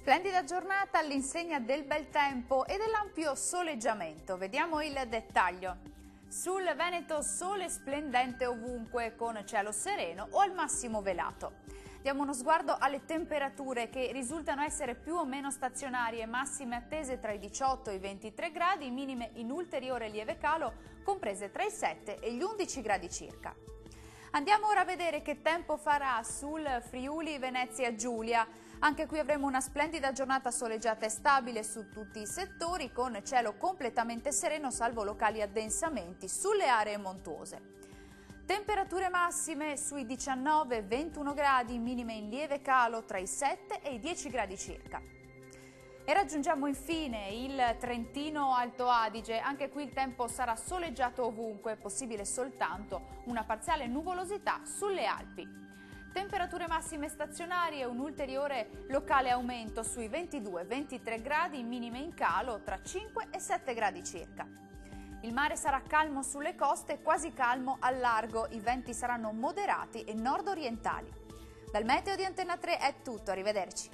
Splendida giornata all'insegna del bel tempo e dell'ampio soleggiamento. Vediamo il dettaglio. Sul Veneto sole splendente ovunque con cielo sereno o al massimo velato. Diamo uno sguardo alle temperature che risultano essere più o meno stazionarie, massime attese tra i 18 e i 23 gradi, minime in ulteriore lieve calo comprese tra i 7 e gli 11 gradi circa. Andiamo ora a vedere che tempo farà sul Friuli Venezia Giulia. Anche qui avremo una splendida giornata soleggiata e stabile su tutti i settori, con cielo completamente sereno salvo locali addensamenti sulle aree montuose. Temperature massime sui 19-21 gradi, minime in lieve calo tra i 7 e i 10 gradi circa. E raggiungiamo infine il Trentino Alto Adige. Anche qui il tempo sarà soleggiato ovunque, possibile soltanto una parziale nuvolosità sulle Alpi. Temperature massime stazionarie e un ulteriore locale aumento sui 22-23 gradi, minime in calo tra 5 e 7 gradi circa. Il mare sarà calmo sulle coste e quasi calmo al largo, i venti saranno moderati e nord-orientali. Dal meteo di Antenna 3 è tutto, arrivederci.